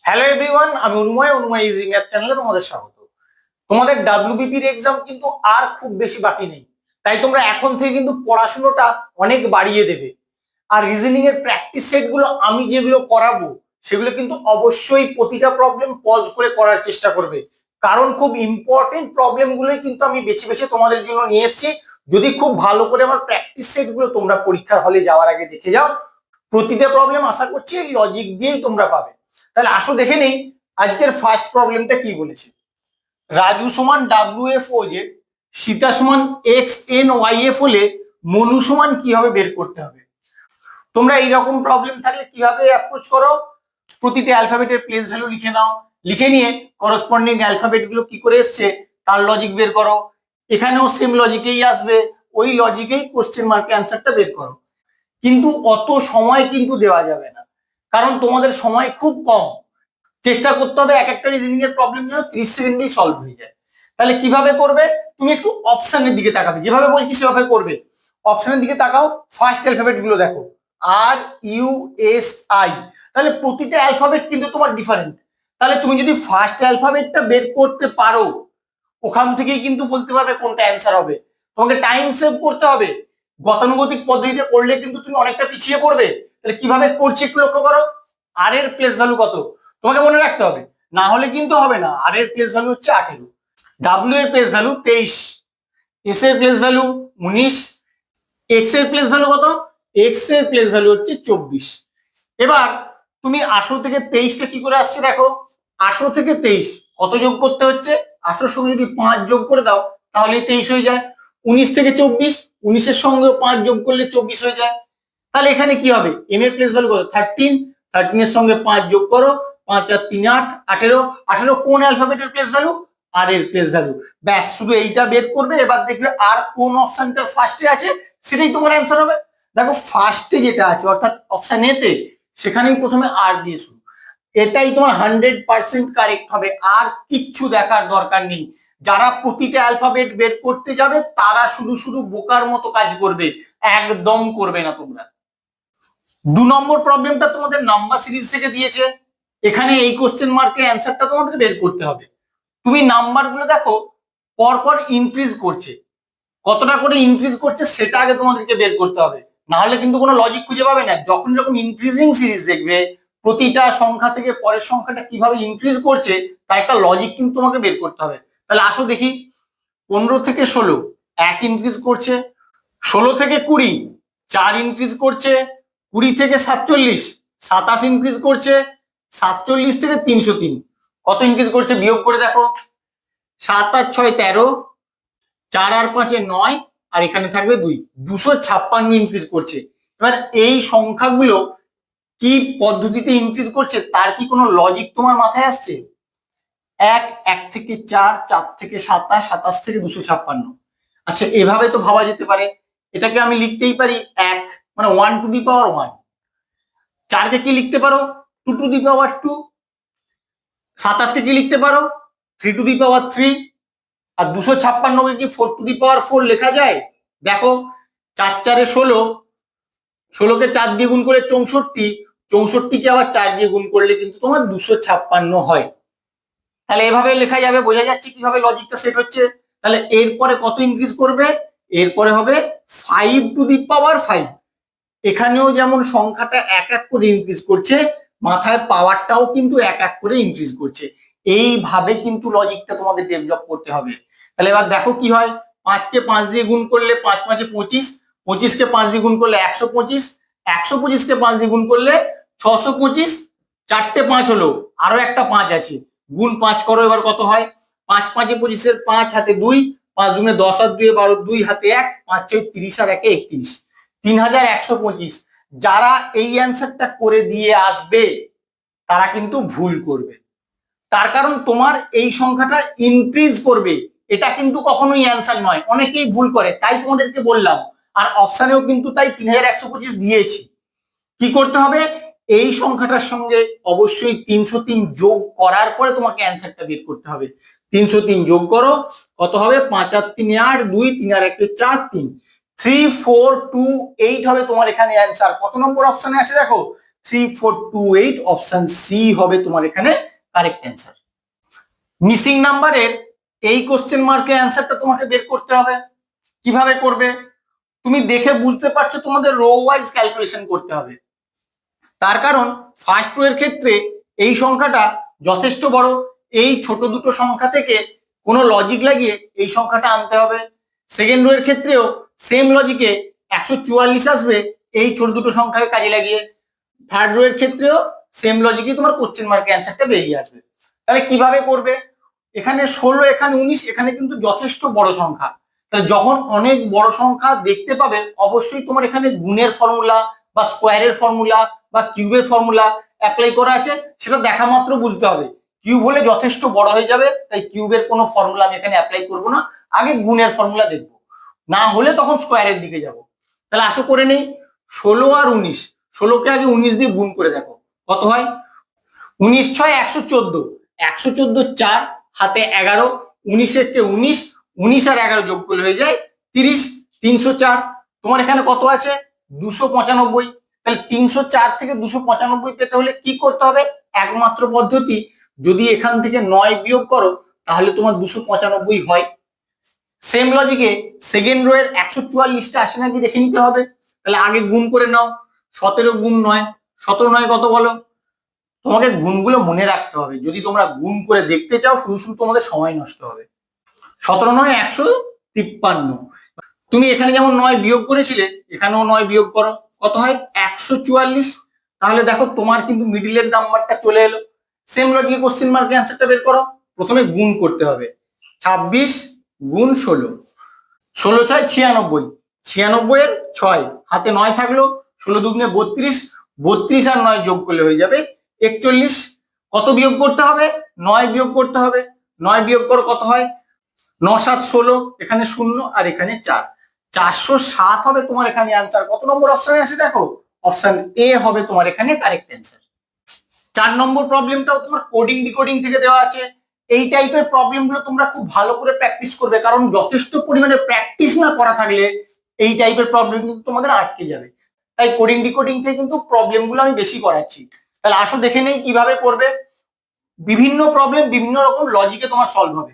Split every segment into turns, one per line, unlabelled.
Hello everyone, আমি অনুময় easy math চ্যানেলে তোমাদের স্বাগত। তোমাদের ডাব্লিউবিপির এক্সাম কিন্তু আর খুব বেশি বাকি নেই, তাই তোমরা এখন থেকে কিন্তু পড়াশোনাটা অনেক বাড়িয়ে দেবে। আর রিজনিং এর প্র্যাকটিস সেটগুলো আমি যেগুলো করাবো সেগুলো কিন্তু অবশ্যই প্রতিটা প্রবলেম পজ করে করার চেষ্টা করবে, কারণ খুব ইম্পর্টেন্ট প্রবলেম গুলোই কিন্তু আমি বেছে বেছে তোমাদের জন্য নিয়ে এসেছি। যদি খুব ভালো করে আমার প্র্যাকটিস সেটগুলো তোমরা পরীক্ষার হলে যাওয়ার আগে দেখে যাও, প্রতিটা প্রবলেম আশা করছি লজিক দিয়েই তোমরা পাবে। তাহলে আসো দেখে নেই আজকের ফার্স্ট প্রবলেমটা কি বলেছে। রাজু সমান WF/OZ, সীতা সমান XNYF হলে মনু সমান কি হবে বের করতে হবে। তোমরা এইরকম প্রবলেম থাকলে কিভাবে অ্যাপ্রোচ করো, প্রতিটা অ্যালফাবেটের প্লেস ভ্যালু লিখে নাও, লিখে নিয়ে করসপন্ডিং অ্যালফাবেট গুলো কি করে এসছে তার লজিক বের করো। এখানেও সেম লজিকেই আসবে, ওই লজিকেই কোশ্চেন মার্কের অ্যান্সারটা বের করো। কিন্তু অত সময় কিন্তু দেওয়া যাবে না, কারণ তোমাদের সময় খুব কম। চেষ্টা করতে হবে এক একটা রিজনিং এর প্রবলেম যেন 30 সেকেন্ডেই সলভ হয়ে যায়। তাহলে কিভাবে করবে, তুমি একটু অপশনের দিকে তাকাবে, যেভাবে বলছি সেভাবে করবে। অপশনের দিকে তাকাও, ফার্স্ট অ্যালফাবেট গুলো দেখো, RUSI। তাহলে প্রতিটা অ্যালফাবেট কিন্তু তোমার ডিফারেন্ট। তাহলে তুমি যদি ফার্স্ট অ্যালফাবেটটা বের করতে পারো, ওখান থেকেই কিন্তু বলতে পারবে কোনটা অ্যান্সার হবে। তোমাকে টাইম সেভ করতে হবে, গতানুগতিক পদ্ধতিতে করলে কিন্তু তুমি অনেকটা পিছিয়ে পড়বে। তাহলে কিভাবে করছি একটু লক্ষ্য করো। আর এর প্লেস ভ্যালু কত তোমাকে মনে রাখতে হবে, না হলে কিন্তু হবে না। আর এর প্লেস ভ্যালু হচ্ছে 18, ডাব্লিউ এর প্লেস ভ্যালু 23, এস এর প্লেস ভ্যালু 19, এক্স এর প্লেস ভ্যালু কত, এক্স এর প্লেস ভ্যালু হচ্ছে 24। এবার তুমি 18 থেকে 23টা কি করে আসছে দেখো। 18 থেকে 23 কত যোগ করতে হচ্ছে, 18 সঙ্গে যদি 5 যোগ করে দাও তাহলে 23 হয়ে যায়। 19 থেকে 24, 19-এর সঙ্গে 5 যোগ করলে 24 হয়ে যায়। তাহলে এখানে কি হবে, এম এর প্লেস ভ্যালু কত 13, 13 এর সঙ্গে 5 যোগ করো, 5 আর 3 8, 18। 18 কোন অ্যালফাবেটের প্লেস ভ্যালু, আর এর প্লেস ভ্যালু। ব্যাস শুধু এইটা বের করবে, এবার দেখবে আর কোন অপশনটা ফার্স্টে আছে সেটাই তোমার অ্যান্সার হবে। দেখো ফার্স্টে যেটা আছে অর্থাৎ অপশন এ তে, সেখানেই প্রথমে আর দিয়ে শুরু, এটাই তোমার 100% কারেক্ট হবে। আর কিচ্ছু দেখার দরকার নেই। যারা প্রতিটা অ্যালফাবেট বের করতে যাবে তারা শুধু শুধু বোকার মতো কাজ করবে, একদম করবে না তোমরা। 2 নম্বর প্রবলেমটা তোমাদের নাম্বার সিরিজ থেকে দিয়েছে, এখানে এই কোশ্চেন মার্কের অ্যান্সারটা তোমাদের বের করতে হবে। তুমি নাম্বারগুলো দেখো পরপর ইনক্রিজ করছে, কতটা করে ইনক্রিজ করছে সেটা আগে তোমাদেরকে বের করতে হবে, না হলে কিন্তু কোনো লজিক খুঁজে পাবে না। যখন যখন ইনক্রিজিং সিরিজ দেখবে, প্রতিটা সংখ্যা থেকে পরের সংখ্যাটা কিভাবে ইনক্রিজ করছে তার একটা লজিক কিন্তু তোমাকে বের করতে হবে। তাহলে আসো দেখি, 15 থেকে 16 1 ইনক্রিজ করছে, 16 থেকে 20 4 ইনক্রিজ করছে, 20 থেকে 47 27 ইনক্রিজ করছে, 47 থেকে 303 কত ইনক্রিজ করছে বিয়োগ করে দেখো। 7 আর 6 13, 4 আর 5 9, আর এখানে থাকবে 2, 256 ইনক্রিজ করছে। এবার এই সংখ্যাগুলো কি পদ্ধতিতে ইনক্রিজ করছে তার কি কোনো লজিক তোমার মাথায় আসছে। 1 1 থেকে 4, 4 থেকে 27, 27 থেকে 256। আচ্ছা এভাবে তো ভাবা যেতে পারে, এটাকে আমি লিখতেই পারি 1 মানে 1 টু দি পাওয়ার 1, 4 কে কি লিখতে পারো 2 টু দি পাওয়ার 2, 27 কে কি লিখতে পারো 3 টু দি পাওয়ার 3, আর 256 কে কি 4 টু দি পাওয়ার 4 লেখা যায়। দেখো 4 4 16, 16 কে 4 দিয়ে গুণ করে 64, 64 কে আবার 4 দিয়ে গুণ করলে কিন্তু তোমার 256 হয়। তাহলে এভাবে লেখা যাবে, বোঝা যাচ্ছে কিভাবে লজিকটা সেট হচ্ছে। তাহলে এরপরে কত ইনক্রিজ করবে, এরপরে হবে 5 টু দি পাওয়ার 5। এখানেও যেমন সংখ্যাটা এক এক করে ইনক্রিজ করছে, মাথায় পাওয়ারটাও কিন্তু এক এক করে ইনক্রিজ করছে। এইভাবে কিন্তু লজিকটা তোমাদের ডেভেলপ করতে হবে। তাহলে এবার দেখো কি হয়, 5 কে 5 দিয়ে গুণ করলে 5 5 25, 25 কে 5 দিয়ে গুণ করলে 125, 125 কে 5 দিয়ে গুণ করলে 625, 4টে 5 হলো, আরো একটা 5 আছে, গুণ 5 করো, এবার কত হয় 5 5 25 5 হাতে 2, 5 দুগুণে 10 আর 2 12, 2 হাতে 1, 5 6 30 আর 1 31, 3125। যারা এই অ্যান্সারটা করে দিয়ে আসবে তারা কিন্তু ভুল করবে, তার কারণ তোমার এই সংখ্যাটা ইনক্রিজ করবে, এটা কিন্তু কখনোই অ্যান্সার নয়। অনেকেই ভুল করে, তাই তোমাদেরকে বললাম। আর অপশনেও কিন্তু তাই 3125 দিয়েছি। কি করতে হবে, এই সংখ্যাটার সঙ্গে অবশ্যই 303 যোগ করার পরে তোমাকে অ্যান্সারটা বের করতে হবে। 303 যোগ করো, কত হবে 5 আর 3 8, 2 3 আর 1 4, 3 3 4 2 8 হবে তোমার এখানে অ্যান্সার। কত নম্বর অপশনে আছে দেখো, 3428, অপশন সি হবে তোমার এখানে কারেক্ট অ্যান্সার। মিসিং নাম্বারের এই কোশ্চেন মার্কের অ্যান্সারটা তোমাকে বের করতে হবে। কিভাবে করবে? তুমি দেখে বুঝতে পারছো তোমাদের রো ওয়াইজ ক্যালকুলেশন করতে হবে। তার কারণ ফার্স্ট রো এর ক্ষেত্রে এই সংখ্যাটা যথেষ্ট বড়, এই ছোট দুটো সংখ্যা থেকে কোনো লজিক লাগিয়ে এই সংখ্যাটা আনতে হবে। সেকেন্ড রো এর ক্ষেত্রেও সেম লজিকে 144 আসবে এই ছোট দুটো সংখ্যাকে কাজে লাগিয়ে। থার্ড রো এর ক্ষেত্রেও সেম লজিকে তোমার কোশ্চেন মার্কের অ্যান্সারটা বেরিয়ে আসবে। তাহলে কিভাবে করবে? এখানে 16, এখানে 19, এখানে কিন্তু যথেষ্ট বড় সংখ্যা। তাহলে যখন অনেক বড় সংখ্যা দেখতে পাবে অবশ্যই তোমার এখানে গুণের ফর্মুলা বা স্কোয়ারের ফর্মুলা বা কিউবের ফর্মুলা অ্যাপ্লাই করা আছে, সেটা দেখা মাত্র বুঝতে হবে। কিউব হলে যথেষ্ট বড় হয়ে যাবে, তাই কিউবের কোনো ফর্মুলা আমি এখানে অ্যাপ্লাই করব না, আগে গুণের ফর্মুলা দেখবো, না হলে তখন স্কোয়ারের দিকে যাব। তাহলে আশা করে নেই 16 আর 19, 16কে আগে 19 দিয়ে গুণ করে দেখো কত হয়। 19 6 114, 114 4 হাতে 11, 19 কে 19, 19 আর 11 যোগ করলে হয়ে যায় 30, 304। তোমার এখানে কত আছে? 295। তাহলে 304 থেকে 295 পেতে হলে কি করতে হবে? একমাত্র পদ্ধতি, যদি এখান থেকে 9 বিয়োগ করো তাহলে তোমার 295 হয়। সেম লজিকে সেকেন্ড রো এর 144টা আসে নাকি দেখে নিতে হবে। তাহলে আগে গুণ করে নাও, 17 গুণ 9, 17 9 কত বলো? তোমাকে গুণগুলো মনে রাখতে হবে, যদি তোমরা গুণ করে দেখতে চাও শুধু শুধু তোমাদের সময় নষ্ট হবে। 17 9 153। তুমি এখানে যেমন 9 বিয়োগ করেছিলে এখানেও 9 বিয়োগ করো, কত হয়? 144। তাহলে দেখো তোমার কিন্তু মিডিলের নাম্বারটা চলে এলো। সেম লজিকে কোশ্চেন মার্কের অ্যান্সারটা বের করো। প্রথমে গুণ করতে হবে, 26 গুণ 16, 16 6 96, 96 এর 6 হাতে 9 থাকলো, 16 দুগুণে 32, 32 আর 9 যোগ করলে হয়ে যাবে 41। কত বিয়োগ করতে হবে? 9 বিয়োগ করতে হবে। 9 বিয়োগ করো কত হয়? 9 7 16, এখানে 0 আর এখানে 4, 407 হবে তোমার এখানে অ্যান্সার। কত নম্বর অপশনে আছে দেখো? অপশন এ হবে তোমার এখানে কারেক্ট অ্যান্সার। 4 নম্বর প্রবলেমটাও তোমার কোডিং ডিকোডিং থেকে দেওয়া আছে। এই টাইপের প্রবলেমগুলো তোমরা খুব ভালো করে প্র্যাকটিস করবে, কারণ যথেষ্ট পরিমাণে প্র্যাকটিস না করা থাকলে এই টাইপের প্রবলেম কিন্তু তোমাদের আটকে যাবে। তাই কোডিং ডিকোডিং থেকে কিন্তু প্রবলেমগুলো আমি বেশি করাচ্ছি। তাহলে আসো দেখে নেই কিভাবে করবে। বিভিন্ন প্রবলেম বিভিন্ন রকম লজিকে তোমার সলভ হবে।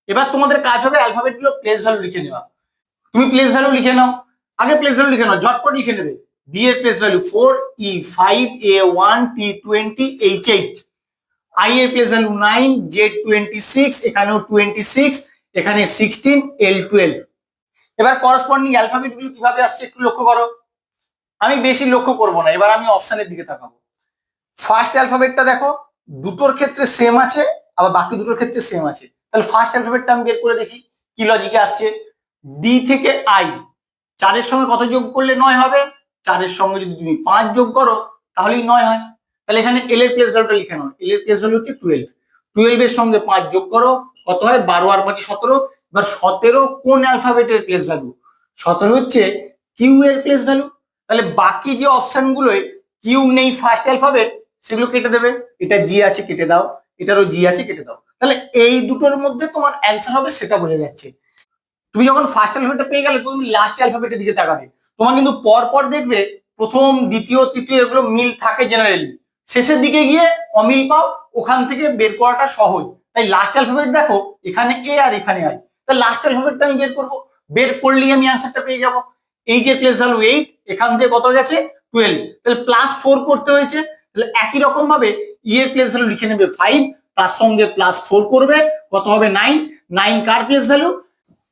এবার তোমাদের কাজ হবে অ্যালফাবেট গুলো প্লেস ভ্যালু লিখে নেওয়া। তুমি প্লেস ভ্যালু লিখে নাও, আগে প্লেস ভ্যালু লিখে নাও, ঝটপট লিখে নেবে। বি এর place value 4, E 5, A 1, T 20, H 8, I এর প্লেস ভ্যালু 9, জেড 26, এখানেও 26, এখানে 16, এল 12। এবার করসপন্ডিং অ্যালফাবেট গুলো কিভাবে আসছে একটু লক্ষ্য করো। আমি বেশি লক্ষ্য করব না, এবার আমি অপশনের দিকে তাকাবো। ফার্স্ট অ্যালফাবেটটা দেখো, দুটোর ক্ষেত্রে সেম আছে আবার বাকি দুটোর ক্ষেত্রে সেম আছে। তাহলে ফার্স্ট অ্যালফাবেটটা আমি বের করে দেখি কি লজিকে আসছে। ডি থেকে আই, 4 এর সঙ্গে কত যোগ করলে 9 হবে? 4 এর সঙ্গে যদি তুমি 5 যোগ করো তাহলেই 9 হয়। তাহলে এখানে এল এর প্লেস ভ্যালুটা লিখে নাও। এল এর প্লেস ভ্যালু হচ্ছে 12, 12 এর সঙ্গে 5 যোগ করো কত হয়? 12 আর 5 17। এবার 17 কোন অ্যালফাবেটের প্লেস ভ্যালু? 17 হচ্ছে কিউ এর প্লেস ভ্যালু। তাহলে বাকি যে অপশন গুলোয় কিউ নেই ফার্স্ট অ্যালফাবেট সেগুলো কেটে দেবে। এটা জি আছে কেটে দাও, এটারও জি আছে কেটে দাও। তাহলে এই দুটোর মধ্যে তোমার অ্যান্সার হবে সেটা বোঝা যাচ্ছে। তুমি যখন ফার্স্ট অ্যালফাবেটটা পেয়ে গেলে তুমি লাস্ট অ্যালফাবেটের দিকে তাকাবে, তোমার কিন্তু পর পর দেখবে প্রথম দ্বিতীয় তৃতীয় এগুলো মিল থাকে জেনারেলি, শেষের দিকে গিয়ে অমিল পাও, ওখান থেকে বের করাটা সহজ। তাই লাস্ট অ্যালফাবেট দেখো এখানে এ আর এখানে আই, তাই লাস্ট অ্যালফাবেটটা আমি বের করবো, বের করলেই আমি অ্যান্সারটা পেয়ে যাবো। এই যে প্লেস ভ্যালু 8, এখান থেকে কত গেছে 12, তাহলে +4 করতে হয়েছে। তাহলে একই রকম ভাবে ই এর প্লেস ভ্যালু লিখে নেবে 5, তার সঙ্গে +4 করবে কত হবে 9, 9 কার প্লেস ভ্যালু?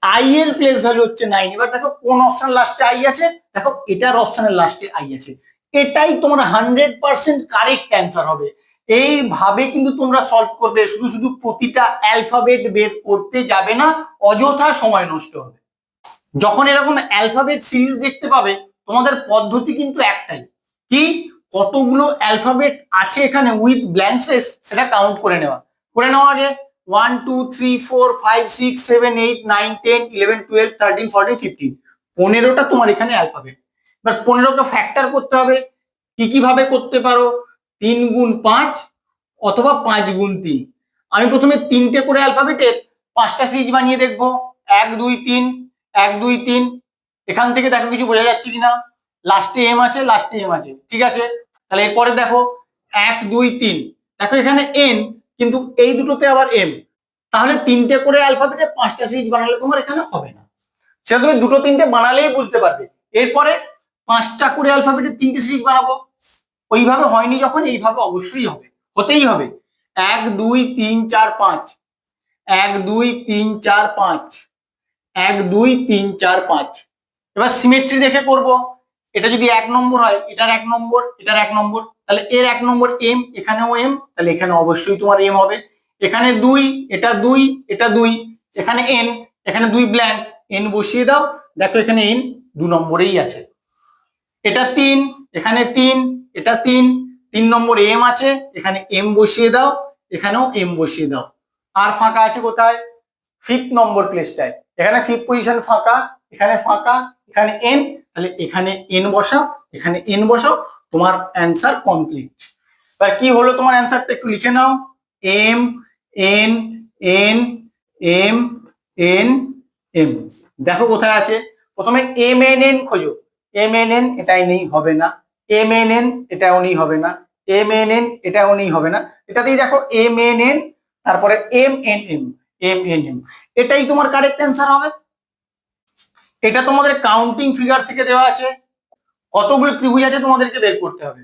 আই এর প্লেস ভ্যালু হচ্ছে 9। এবার দেখো কোন অপশন লাস্টে আই আছে, দেখো এটার অপশনের লাস্টে আই আছে, এটাই তোমার 100% কারেক্ট অ্যান্সার হবে। এইভাবে কিন্তু তোমরা সলভ করবে, শুধু শুধু প্রতিটা অ্যালফাবেট বের করতে যাবে না, অযথা সময় নষ্ট হবে। যখন এরকম অ্যালফাবেট সিরিজ দেখতে পাবে তোমাদের পদ্ধতি কিন্তু একটাই, কি কতগুলো অ্যালফাবেট আছে এখানে উইথ ব্ল্যাঙ্ক স্পেস সেটা কাউন্ট করে নেওয়া। করে নেওয়া আগে 1 2 3 4 5 6 7 8 9 10 11 12 13 14 15, 15টা তোমার এখানে অ্যালফাবেট। এবার 15কে ফ্যাক্টর করতে হবে। কি কিভাবে করতে পারো? 3 গুণ 5 অথবা 5 গুণ 3। আমি প্রথমে 3টে করে অ্যালফাবেটের 5টা সিরিজ বানিয়ে দেখবো। 1 2 3, 1 2 3। এখান থেকে দেখো কিছু বোঝা যাচ্ছে কিনা? লাস্টে এম আছে, লাস্টে এম আছে, ঠিক আছে। তাহলে এরপরে দেখো 1 2 3, দেখো এখানে এন, কিন্তু এই দুটোতে আবার এম, তাহলে 3টে করে অ্যালফাবেটে 5টা সিরিজ বানালে তোমার এখানে হবে না, সেটা তুমি 2 3টে বানালেই বুঝতে পারবে। এরপরে 5টা করে অ্যালফাবেটে 3টে সিরিজ বানাবো, ওইভাবে হয়নি যখন এইভাবে অবশ্যই হবে, হতেই হবে। 1 2 3 4 5, 1 2 3 4 5, 1 2 3 4 5। এবার সিমেট্রি দেখে করব, এটা যদি 1 নম্বর হয়, এটার 1 নম্বর, এটার 1 নম্বর, তাহলে এর 1 নম্বর এম, এখানেও এম, তাহলে এখানে অবশ্যই তোমার এম হবে। এখানে 2, এটা 2, এটা 2, এখানে এন, এখানে 2 ব্ল্যাঙ্ক, এন বসিয়ে দাও, দেখো এখানে এন 2 নম্বরেই আছে। এটা 3, এখানে 3, এটা 3, 3 নম্বর এম আছে, এখানে এম বসিয়ে দাও, এখানেও এম বসিয়ে দাও। আর ফাঁকা আছে কোথায়? 5th নম্বর প্লেসটায়, এখানে 5th পজিশন ফাঁকা, এখানে ফাঁকা, এখানে এন, তাহলে এখানে এন বসাও, এখানে এন বসাও, তোমার অ্যান্সার কমপ্লিট। এবার কি হলো তোমার অ্যান্সারটা একটু লিখে নাও। M N N M N M, দেখো কোথায় আছে। প্রথমে এম এন এন খোঁজো, এম এন এন এটাই নেই, হবে না। এম এন এন এটাও নেই, হবে না। এম এন এন এটাও নেই, হবে না। এটাতেই দেখো এম এন এন, তারপরে M N M, M N M, এটাই তোমার কারেক্ট অ্যান্সার হবে। এটা তোমাদের কাউন্টিং ফিগার থেকে দেওয়া আছে, কতগুলো ত্রিভুজ আছে তোমাদেরকে বের করতে হবে।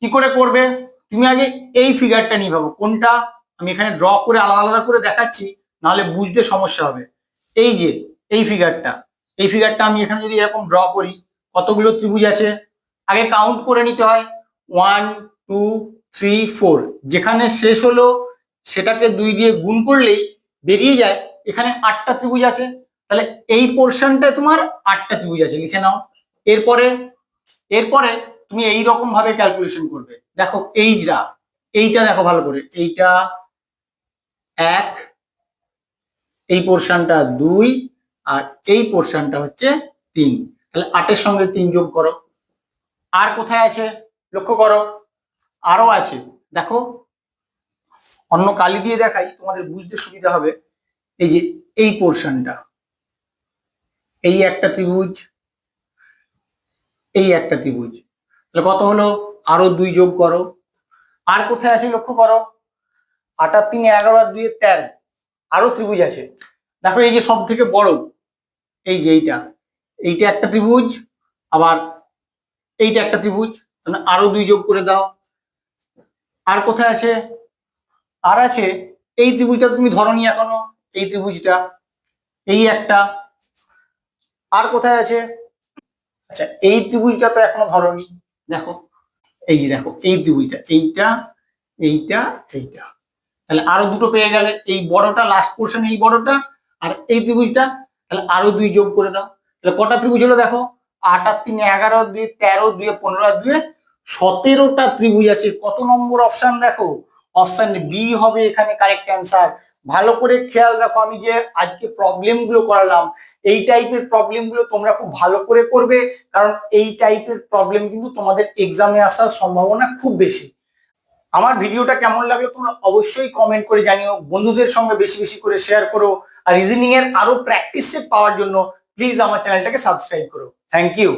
কি করে করবে? তুমি আগে এই ফিগারটা নিয়ে ভাবো, কোনটা আমি এখানে ড্র করে আলাদা আলাদা করে দেখাচ্ছি, নাহলে বুঝতে সমস্যা হবে। এই যে এই ফিগারটা, এই ফিগারটা আমি এখানে যদি এরকম ড্র করি, কতগুলো ত্রিভুজ আছে আগে কাউন্ট করে নিতে হয়। 1 2 3 4, যেখানে শেষ হলো সেটাকে 2 দিয়ে গুণ করলেই বেরিয়ে যায় এখানে 8টা ত্রিভুজ আছে। তাহলে এই পোর্শনটায় তোমার 8টা ত্রিভুজ আছে, লিখে নাও। এরপরে এরপরে তুমি এই রকম ভাবে ক্যালকুলেশন করবে, দেখো এইটা দেখো ভালো করে, এইটা 1, এই পোর্শনটা 2, আর এই পোর্শনটা হচ্ছে 3, তাহলে 8-এর সঙ্গে 3 যোগ করো। আর কোথায় আছে লক্ষ্য করো, আরো আছে, দেখো অন্য কালি দিয়ে দেখাই তোমাদের বুঝতে সুবিধা হবে। এই যে এই পোর্শনটা, এই একটা ত্রিভুজ, এই একটা ত্রিভুজ, তাহলে কত হলো? আরো 2 যোগ করো। আর কোথায় আছে লক্ষ্য করো, 8 আর 3 11 আর 2 13, আরো ত্রিভুজ আছে। দেখো এই যে সব থেকে বড়, এই যে এইটা একটা ত্রিভুজ, আবার এইটা একটা ত্রিভুজ, তাহলে আরো 2 যোগ করে দাও। আর কোথায় আছে? আর আছে এই ত্রিভুজটা, তুমি ধরনি এখনো, এই ত্রিভুজটা, এই একটা। আর কোথায় আছে? আচ্ছা এই ত্রিভুজটা তো এখনো ধরনি, দেখো এই যে দেখো এই ত্রিভুজটা, এইটা এইটা এইটা, তাহলে আরো দুটো পেয়ে গেলে, এই বড়টা লাস্ট পোর্শন, এই বড়টা, আর এই ত্রিভুজটা, তাহলে আরো 2 যোগ করে দাও। তাহলে কটা ত্রিভুজ হলো দেখো, 8 আর 3 11, 2 13, 2 15 আর 2 17টা ত্রিভুজ আছে। কত নম্বর অপশন দেখো, অপশন বি হবে এখানে কারেক্ট অ্যান্সার। ভালো করে খেয়াল রাখো, আমি যে আজকে প্রবলেম গুলো করালাম, এই টাইপের প্রবলেম গুলো তোমরা খুব ভালো করে করবে, কারণ এই টাইপের প্রবলেম কিন্তু তোমাদের এক্সামে আসার সম্ভাবনা খুব বেশি। আমার ভিডিওটা কেমন লাগলো তোমরা অবশ্যই কমেন্ট করে জানিও, বন্ধুদের সঙ্গে বেশি বেশি করে শেয়ার করো, আর রিজনিং এর আরো প্র্যাকটিস সেট পাওয়ার জন্য প্লিজ আমার চ্যানেলটাকে সাবস্ক্রাইব করো। Thank you.